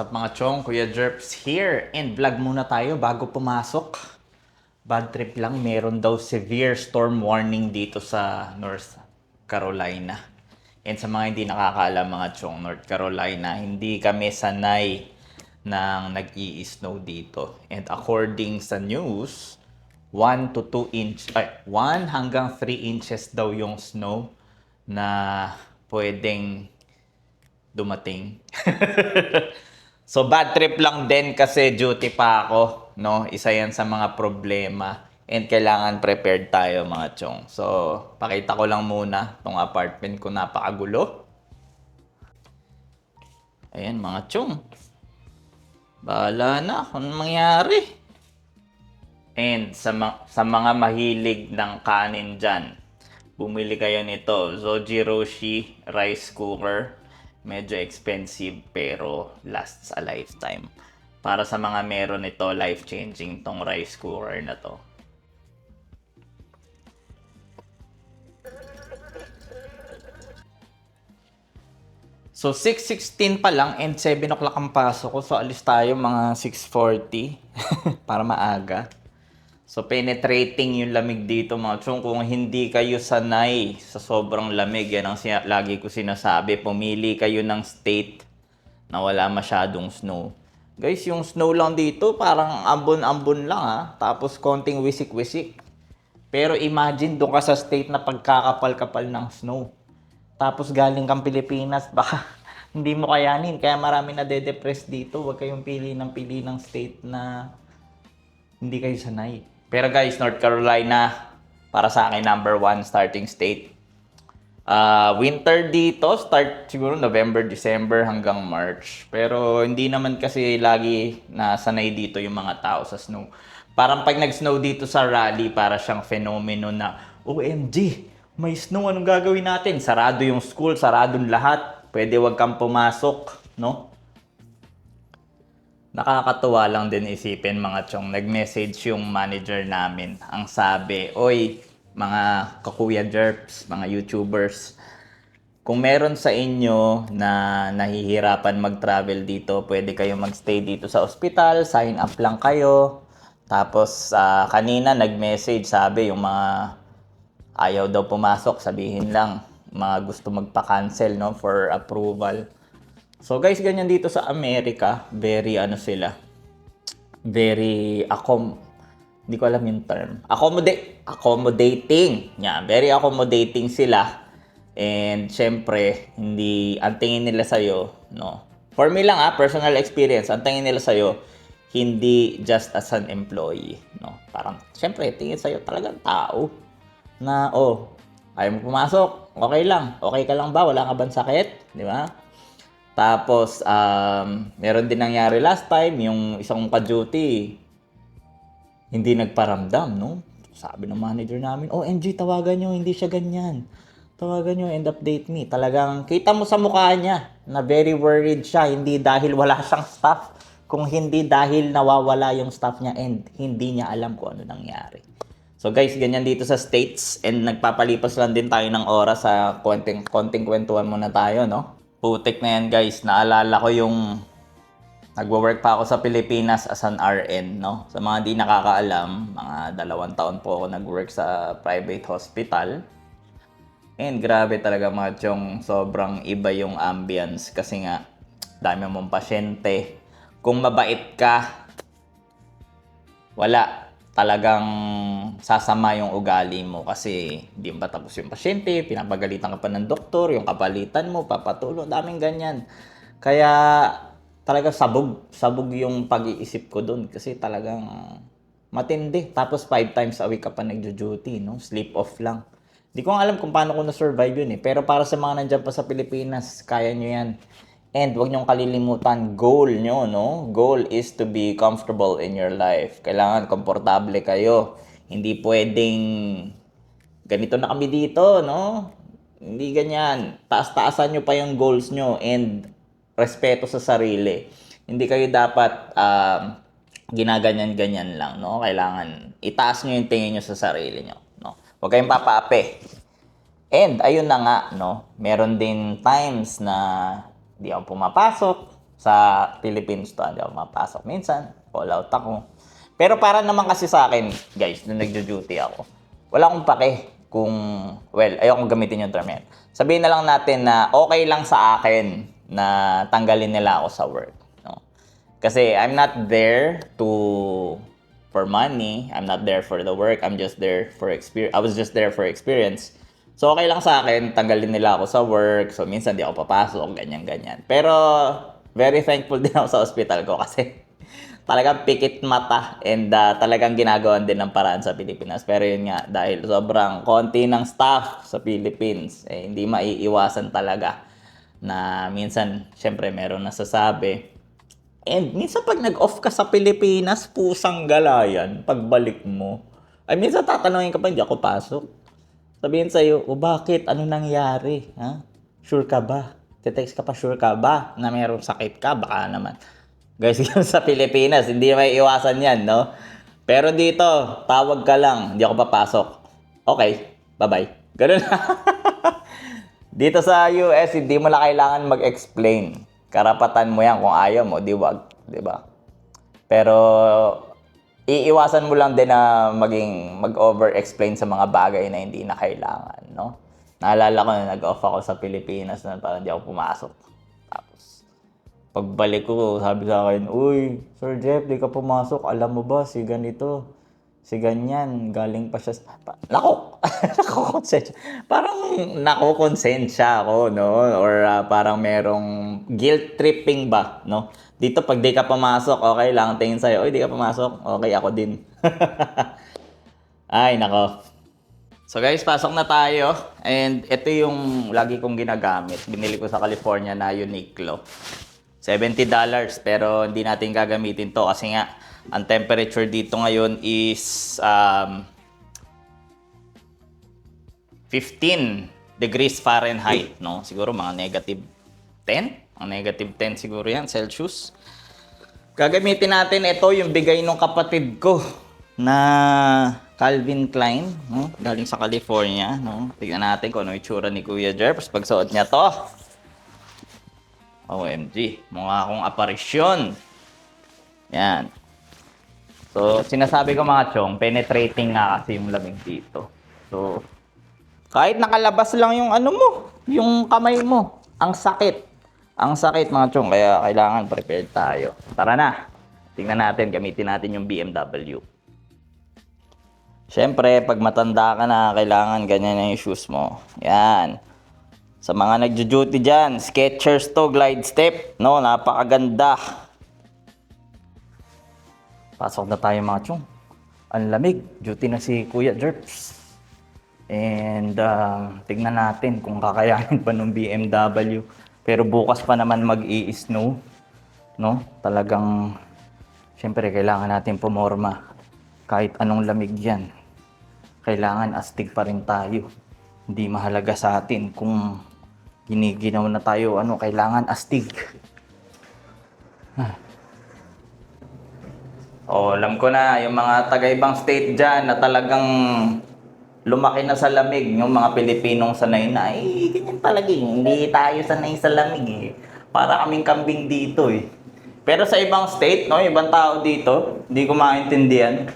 What's up mga chong? Kuya Jerps here. And vlog muna tayo bago pumasok. Bad trip lang. Meron daw severe storm warning dito sa North Carolina. And sa mga hindi nakakaalam mga chong, North Carolina, hindi kami sanay ng nag-i-snow dito. And according sa news, 1 to 2 inch, 1 hanggang 3 inches daw yung snow na pwedeng dumating. So bad trip lang din kasi duty pa ako, no? Isa 'yan sa mga problema and kailangan prepared tayo mga chong. So, pakita ko lang muna tong apartment ko, napakagulo. Ayan mga chong. Bahala na kung anong mangyari. And sa mga mahilig ng kanin dyan, bumili kayo nito, Zoji Roshi rice cooker. Medyo expensive pero lasts a lifetime. Para sa mga meron ito, life-changing tong rice cooker na to. So 6:16 pa lang and 7 o'clock ang pasok ko. So alis tayo mga 6:40 para maaga. So, penetrating yung lamig dito mga chong. Kung hindi kayo sanay sa sobrang lamig, yan ang lagi ko sinasabi. Pumili kayo ng state na wala masyadong snow. Guys, yung snow lang dito, parang ambon-ambon lang ha. Tapos konting wisik-wisik. Pero imagine doon ka sa state na pagkakapal-kapal ng snow. Tapos galing kang Pilipinas, baka hindi mo kayanin. Kaya marami na de-depress dito. Huwag kayong pili ng state na hindi kayo sanay. Pero guys, North Carolina, para sa akin, number 1 starting state. Winter dito, start siguro November, December hanggang March. Pero hindi naman kasi lagi nasanay dito yung mga tao sa snow. Parang pag nag-snow dito sa Raleigh, para siyang fenomeno na, OMG, may snow, anong gagawin natin? Sarado yung school, sarado lahat. Pwede wag kang pumasok, no? Nakakatuwa lang din isipin mga chong, nag-message yung manager namin. Ang sabi, oy, mga kakuya jerps, mga YouTubers, kung meron sa inyo na nahihirapan mag-travel dito, pwede kayo magstay dito sa ospital, sign up lang kayo. Tapos kanina nag-message, sabi yung mga ayaw daw pumasok, sabihin lang, mga gusto magpa-cancel no, for approval. So guys, ganyan dito sa Amerika, very ano sila, very hindi ko alam yung term. Accommodating. Yeah, very accommodating sila. And syempre, hindi ang tingin nila sa no. For me lang personal experience, ang tingin nila sa hindi just as an employee, no. Parang syempre, tingin sa talagang tao na ayaw mo pumasok, okay lang. Okay ka lang ba? Wala ka bang sakit? Di ba? Tapos, meron din nangyari last time, yung isang ka-duty, hindi nagparamdam, no? Sabi ng manager namin, NG, tawagan nyo, hindi siya ganyan. Tawagan nyo and update me. Talagang, kita mo sa mukha niya na very worried siya, hindi dahil wala siyang staff, kung hindi dahil nawawala yung staff niya and hindi niya alam kung ano nangyari. So guys, ganyan dito sa States and nagpapalipas lang din tayo ng oras sa konting kwentuhan muna tayo, no? Putik na yan guys, naalala ko yung nagwo-work pa ako sa Pilipinas as an RN, no? Sa mga di nakakaalam, mga 2 taon po ako nag-work sa private hospital. And grabe talaga mga chong, sobrang iba yung ambience kasi nga, dami mong pasyente. Kung mabait ka, wala. Talagang sasama yung ugali mo kasi hindi pa tapos yung pasyente, pinapagalitan ka pa ng doktor, yung kapalitan mo, papatulong, daming ganyan. Kaya talaga sabog yung pag-iisip ko doon kasi talagang matindi. Tapos 5 times a week ka pa nagjo-duty, no? Sleep off lang. Hindi ko alam kung paano ko na-survive yun eh. Pero para sa mga nandyan pa sa Pilipinas, kaya nyo yan. And huwag niyong kalilimutan, goal nyo, no? Goal is to be comfortable in your life. Kailangan komportable kayo. Hindi pwedeng ganito na kami dito, no? Hindi ganyan. Taas-taasan nyo pa yung goals nyo and respeto sa sarili. Hindi kayo dapat ginaganyan-ganyan lang, no? Kailangan itaas nyo yung tingin nyo sa sarili nyo, no? Huwag kayong papaapi. And ayun na nga, no? Meron din times na di ako pumapasok. Sa Philippines to, hindi ako mapasok. Minsan, call out ako. Pero para naman kasi sa akin, guys, nung nagjo-duty ako, wala akong pake kung, well, ayokong gamitin yung term yan. Sabihin na lang natin na okay lang sa akin na tanggalin nila ako sa work. No? Kasi I'm not there for money. I'm not there for the work. I'm just there for experience. I was just there for experience. So, okay lang sa akin, tanggalin nila ako sa work. So, minsan di ako papasok, ganyan-ganyan. Pero, very thankful din ako sa hospital ko kasi talagang pikit mata and talagang ginagawan din ng paraan sa Pilipinas. Pero yun nga, dahil sobrang konti ng staff sa Philippines, hindi maiiwasan talaga na minsan, syempre, meron nasasabi. And minsan pag nag-off ka sa Pilipinas, pusang galayan, pagbalik mo. Ay, minsan tatanungin ka pa, hindi ako pasok. Sabihin sa'yo, bakit? Ano nangyari? Ha? Sure ka ba? Te-text ka pa, sure ka ba? Na mayroong sakit ka? Baka naman. Guys, sa Pilipinas, hindi may iwasan yan, no? Pero dito, tawag ka lang, hindi ako papasok. Okay, bye-bye. Ganun. Dito sa US, hindi mo na kailangan mag-explain. Karapatan mo yan kung ayaw mo, di wag. Diba? Pero, iiwasan mo lang din na mag-over-explain sa mga bagay na hindi na kailangan, no? Naalala ko na nag-off ako sa Pilipinas na parang hindi ako pumasok. Tapos, pagbalik ko, sabi sa akin, uy, Sir Jeff, di ka pumasok. Alam mo ba, si ganito, si ganyan, galing pa siya. Nakukonsensya. Parang nakukonsensya ako, no? Or parang merong guilt tripping ba, no? Dito, pag di ka pumasok, okay lang, tingin sa'yo, uy, di ka pumasok, okay, ako din. Ay, nako. So guys, pasok na tayo. And ito yung lagi kong ginagamit. Binili ko sa California na Uniqlo. $70, pero hindi natin gagamitin to kasi nga, ang temperature dito ngayon is 15 degrees Fahrenheit, no? Siguro mga negative 10? Ang negative 10 siguro yan, Celsius. Gagamitin natin ito, yung bigay ng kapatid ko na Calvin Klein, no? Galing sa California, no? Tignan natin kung ano yung itsura ni Kuya Jerps pag suot niya to. OMG, mukha akong aparisyon. Yan. So, sinasabi ko mga chong, penetrating nga kasi yung lamig dito. So, kahit nakalabas lang yung ano mo, yung kamay mo, ang sakit. Ang sakit mga chong, kaya kailangan prepared tayo. Tara na, tingnan natin, gamitin natin yung BMW. Siyempre, pag matanda ka na, kailangan ganyan na yung shoes mo. Yan. Sa mga nagjo-duty dyan, Skechers to, glide step. No, napakaganda. Pasok na tayo mga chong. Ang lamig. Duty na si Kuya Jerps. And tignan natin kung kakayanin pa ng BMW. Pero bukas pa naman mag-i-snow. No? Talagang, siyempre, kailangan natin pumorma. Kahit anong lamig yan. Kailangan astig pa rin tayo. Hindi mahalaga sa atin kung giniginaw na tayo, kailangan astig. Alam ko na, yung mga taga-ibang state dyan na talagang lumaki na sa lamig, yung mga Pilipinong sanay na, ganyan talaga eh. Hindi tayo sanay sa lamig eh. Para kaming kambing dito eh. Pero sa ibang state, no, ibang tao dito, hindi ko maintindihan.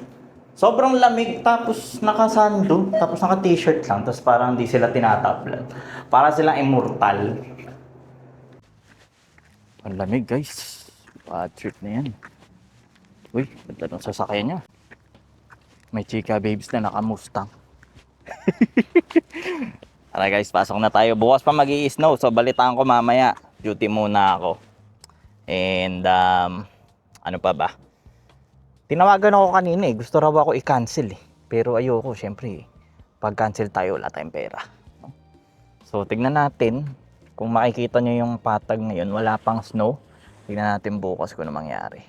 Sobrang lamig, tapos nakasando, tapos naka-t-shirt lang, tapos parang hindi sila tinatablan. Para silang immortal. Ang lamig guys. Bad trip na yan. Uy, ganda ng sasakyan niya. May chika babes na naka-Mustang. Tara guys, pasok na tayo. Bukas pa mag-i-snow, so balitaan ko mamaya. Duty muna ako. And, ano pa ba? Tinawagan ako kanina eh. Gusto raw ako i-cancel eh. Pero ayoko, syempre. Pag cancel tayo, wala tayong pera. So, tignan natin. Kung makikita nyo yung patag ngayon, wala pang snow. Tignan natin bukas kung ano mangyari.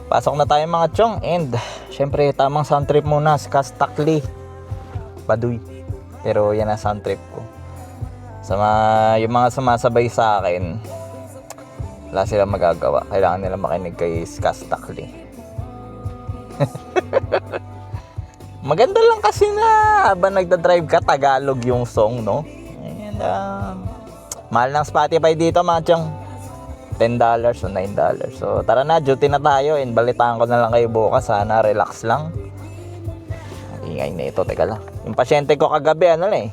Pasok na tayo mga chong. And, syempre, tamang sound trip muna. Kastakli. Baduy. Pero yan ang sound trip ko. Yung mga sumasabay sa akin, wala silang magagawa. Kailangan nila makinig kay Skastakli. Maganda lang kasi na habang nagda-drive ka, Tagalog yung song, no? And, mahal ng Spotify dito, mga chong. $10 o $9. So, tara na, duty na tayo. And balitaan ko na lang kayo bukas. Sana relax lang. Ingay na ito, teka lang. Yung pasyente ko kagabi, ano lang eh.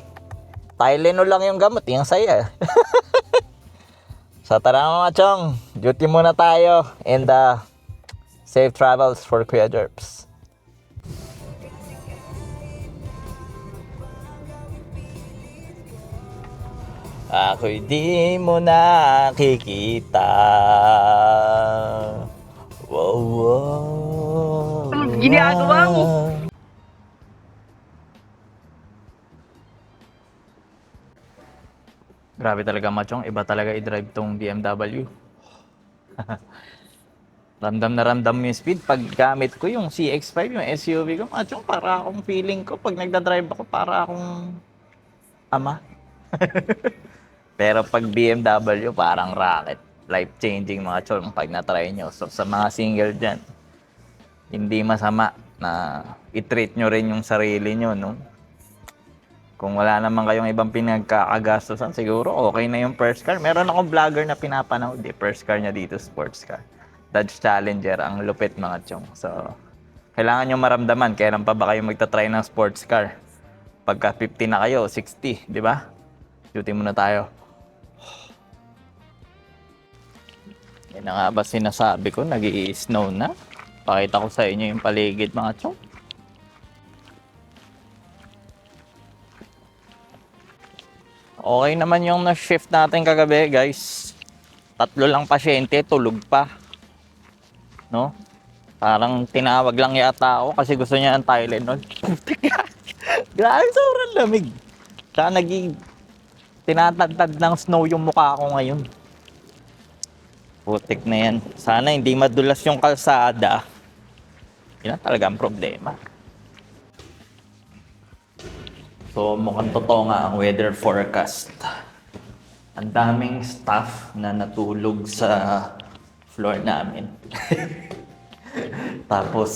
Tylenol lang yung gamot, yung saya. So, tara mga chong. Duty muna tayo. And, safe travels for Kuya Jerps. Ako'y di mo nakikita. Wow, wow. Anong ginagawa mo? Grabe talaga, machong. Iba talaga i-drive tong BMW. Ramdam na ramdam yung speed. Pag gamit ko yung CX-5, yung SUV ko, machong, para akong feeling ko. Pag nagda-drive ako, para akong ama. Pero pag BMW, parang rocket. Life-changing mga chong pag na-try nyo. So sa mga single dyan, hindi masama na i-treat nyo rin yung sarili nyo, no? Kung wala naman kayong ibang pinagkakagastosan, siguro okay na yung first car. Meron akong vlogger na pinapanood, first car niya dito, sports car. Dodge Challenger, ang lupit mga chong. So, kailangan nyo maramdaman, kailan pa ba kayo magta-try ng sports car? Pagka 50 na kayo, 60, di ba? Duty muna tayo. Yan na nga ba sinasabi ko, nag-i-snow na. Pakita ko sa inyo yung paligid mga chong. Okay naman yung na-shift natin kagabi guys. 3 lang pasyente, tulog pa. No? Parang tinawag lang yata ako kasi gusto niya ng Tylenol. Grabe, sobrang lamig. Tsaka tinatagtad ng snow yung mukha ko ngayon. Putik na yan. Sana hindi madulas yung kalsada. Yan talaga ang problema. So mukhang totoo nga ang weather forecast. Ang daming staff na natulog sa floor namin. Tapos,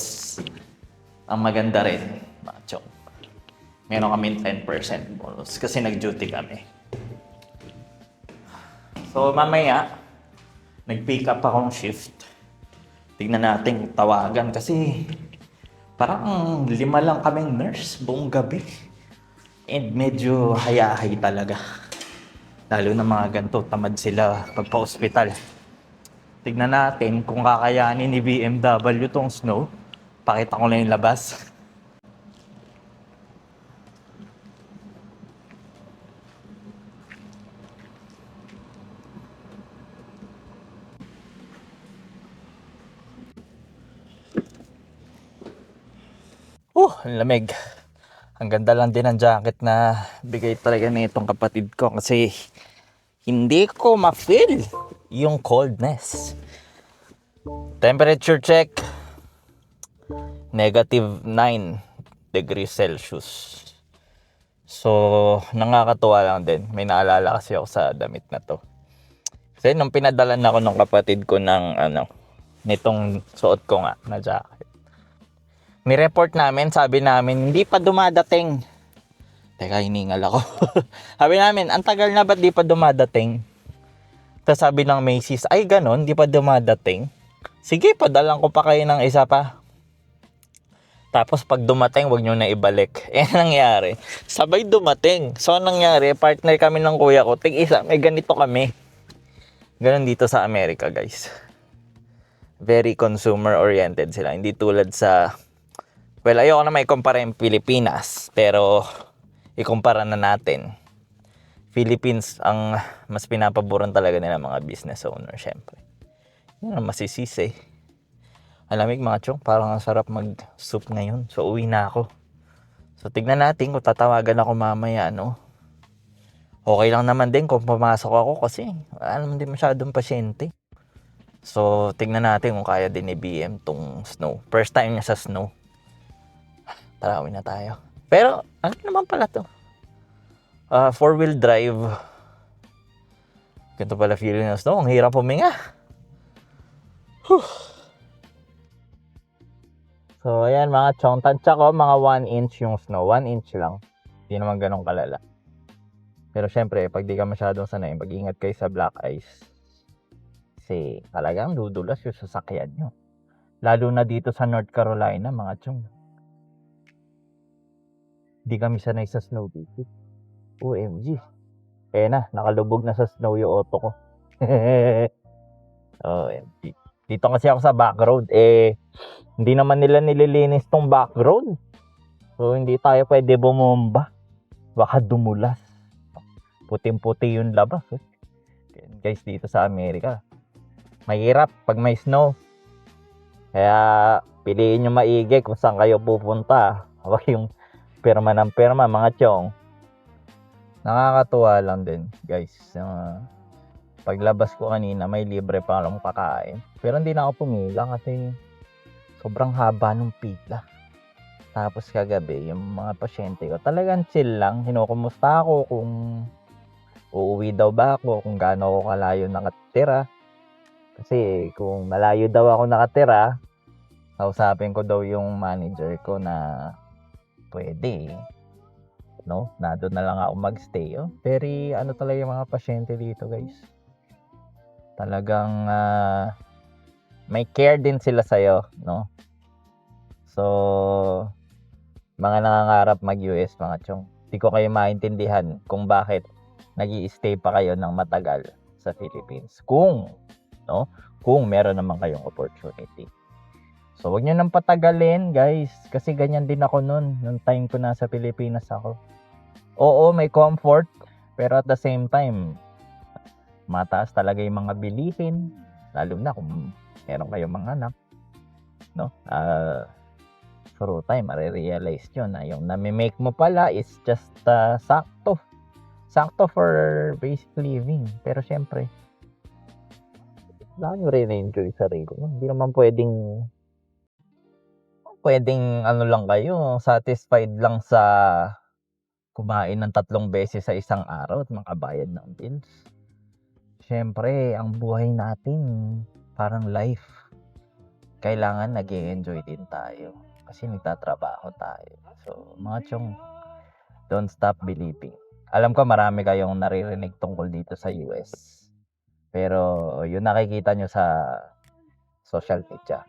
ang maganda rin, macho, meron kami 10% bonus kasi nag-duty kami. So mamaya, nag-pick up akong shift. Tignan natin tawagan kasi parang 5 lang kaming nurse buong gabi. And medyo hayahay talaga. Lalo na mga ganito, tamad sila pagpa-hospital. Tignan natin kung kakayanin ni BMW tong snow. Pakita ko na yung labas. Ang lamig. Ang ganda lang din ng jacket na bigay talaga na itong kapatid ko kasi hindi ko ma-feel yung coldness. Temperature check, -9 degrees Celsius. So, nakakatuwa lang din. May naalala kasi ako sa damit na to. Kasi nung pinadalan ako ng kapatid ko ng nitong suot ko nga na jacket. Ni-report namin, sabi namin, hindi pa dumadating. Teka, hiningal ako. Sabi namin, ang tagal na ba't di pa dumadating? Tapos sabi ng Macy's, ay ganon, di pa dumadating. Sige, padalang ko pa kayo ng isa pa. Tapos pag dumating, wag nyo na ibalik. Nangyari, sabay dumating. So nangyari, partner kami ng kuya ko, tig-isa, may ganito kami. Ganon dito sa Amerika, guys. Very consumer-oriented sila. Hindi tulad sa... Well, ayoko na may kumpara yung Pilipinas, pero ikumpara na natin. Philippines ang mas pinapaboran talaga nila mga business owner, syempre. Yan ang masisisi. Alamig mga chong, parang ang sarap mag-soup ngayon. So, uwi na ako. So, tignan natin kung tatawagan ako mamaya, no? Okay lang naman din kung pumasok ako kasi wala naman din masyadong pasyente. So, tignan natin kung kaya din ni BM tong snow. First time niya sa snow. Tara, uwi na tayo. Pero, ano naman pala to? 4-wheel drive. Ganito pala feeling ng snow. Ang hirap huminga. So, ayan mga chong. Tansya ko, mga 1 inch yung snow. 1 inch lang. Hindi naman ganun kalala. Pero syempre, pag di ka masyadong sanay, mag-ingat kayo sa black ice. Kasi talagang dudulas yung sasakyan nyo. Lalo na dito sa North Carolina, mga chong. Di kami sanay sa snow dito. OMG. Eh na, nakalubog na sa snow yung auto ko. OMG. Dito kasi ako sa back road. Hindi naman nila nililinis tong back road. So, hindi tayo pwede bumomba. Baka dumulas. Puting-puti yung labas. Guys, dito sa Amerika, mahirap pag may snow. Kaya, piliin nyo maigi kung saan kayo pupunta. Huwag yung pirma ng pirma, mga chong. Nakakatuwa lang din, guys. Paglabas ko kanina, may libre pa akong pakain. Pero hindi na ako pumila kasi sobrang haba ng pila. Tapos kagabi, yung mga pasyente ko, talagang chill lang. Kinukumusta ako kung uuwi daw ba ako, kung gaano ako kalayo nakatira. Kasi kung malayo daw ako nakatira, kausapin ko daw yung manager ko na pwede, no? Na doon na lang ako magstay. Very ano talaga yung mga pasyente dito, guys. Talagang may care din sila sa'yo, no? So, mga nangangarap mag-US, mga chong, di ko kayo maintindihan kung bakit nag-i-stay pa kayo ng matagal sa Philippines. Kung meron naman kayong opportunity. So, wag nyo nang patagalin, guys. Kasi ganyan din ako nung time ko nasa Pilipinas ako. Oo, may comfort. Pero at the same time, mataas talaga yung mga bilihin. Lalo na kung meron kayong mga anak. No? Through time, marirealize nyo na yung nami-make mo pala is just sakto. Sakto for basic living. Pero syempre, wala nyo rin enjoy sarili ko. Hindi naman pwedeng ano lang kayo, satisfied lang sa kumain ng 3 beses sa isang araw at makabayad ng bills. Syempre, ang buhay natin parang life. Kailangan nag-e-enjoy din tayo kasi nagtatrabaho tayo. So, mga chong, don't stop believing. Alam ko marami kayong naririnig tungkol dito sa US. Pero yung nakikita nyo sa social media,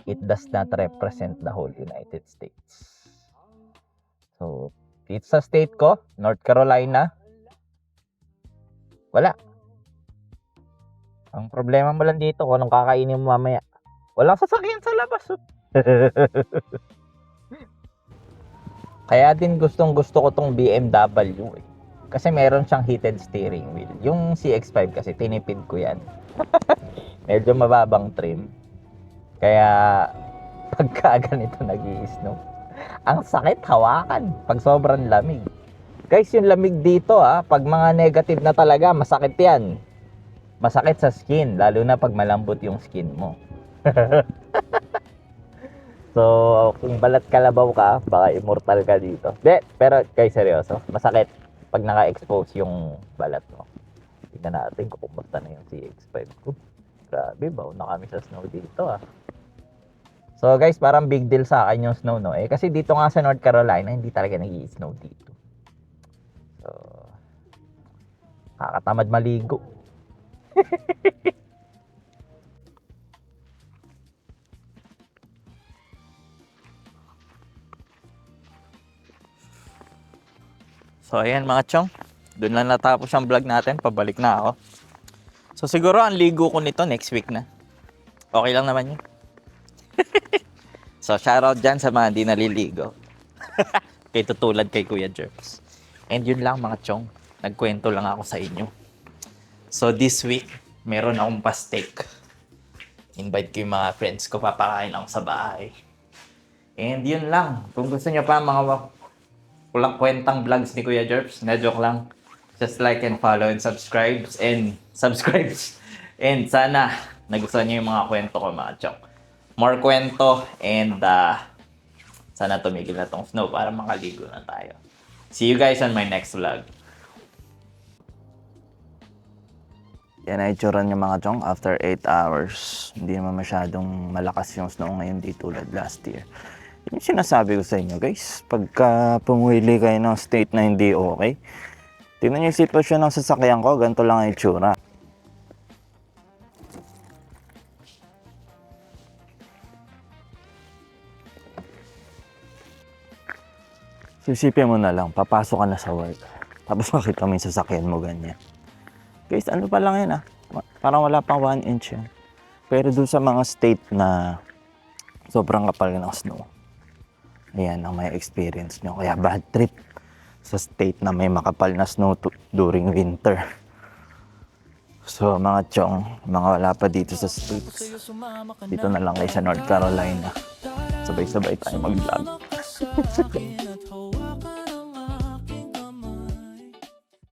it does not represent the whole United States. So, it's sa state ko, North Carolina. Wala. Ang problema mo lang dito kung anong kakainin mo mamaya. Walang sasakyan sa labas. Kaya din gustong gusto ko tong BMW eh. Kasi meron siyang heated steering wheel. Yung CX-5 kasi tinipid ko yan. Medyo mababang trim. Kaya pagka ganito nag-i-snow, ang sakit hawakan pag sobrang lamig. Guys, yung lamig dito pag mga negative na talaga, masakit yan. Masakit sa skin, lalo na pag malambot yung skin mo. So, kung balat kalabaw ka, baka immortal ka dito. Pero guys, seryoso, masakit pag naka-expose yung balat mo. Tingnan natin kung kumusta na yung CX-5 ko. Grabe, baw na kami sa snow dito So guys, parang big deal sa akin yung snow, no? Kasi dito nga sa North Carolina, hindi talaga nag-i-snow dito. So, kakatamad maligo. So ayan mga chong, doon lang natapos ang vlog natin, pabalik na ako. So siguro ang ligo ko nito next week na. Okay lang naman yun. So shoutout dyan sa mga di naliligo. Kay tutulad kay Kuya Jerps. And yun lang mga chong, nagkwento lang ako sa inyo. So this week, meron akong pa-steak. Invite ko yung mga friends ko, papakain ako sa bahay. And yun lang, kung gusto nyo pa mga walang kwentang vlogs ni Kuya Jerps, na joke lang. Just like and follow and subscribe. And sana nagustuhan niyo yung mga kwento ko mga chong. More kwento and sana tumigil na tong snow para makaligo na tayo. See you guys on my next vlog. Yan ay itsura niya mga chong after 8 hours. Hindi naman masyadong malakas yung snow ngayon di tulad last year. Yung sinasabi ko sa inyo guys, pagka pumili kayo ng state na hindi okay, tingnan niyo yung sitwasyon ng sasakyan ko, ganito lang ang itsura. Sisipin mo na lang, papasok ka na sa work. Tapos makita mo yung sasakyan mo ganyan. Guys, ano pa lang yan parang wala pang 1 inch yan. Pero dun sa mga state na sobrang kapal ng snow, ayan ang may experience nyo. Kaya bad trip sa state na may makapal na snow during winter. So mga chong, mga wala pa dito sa States, dito na lang kayo sa North Carolina. Sabay-sabay tayo mag-vlog.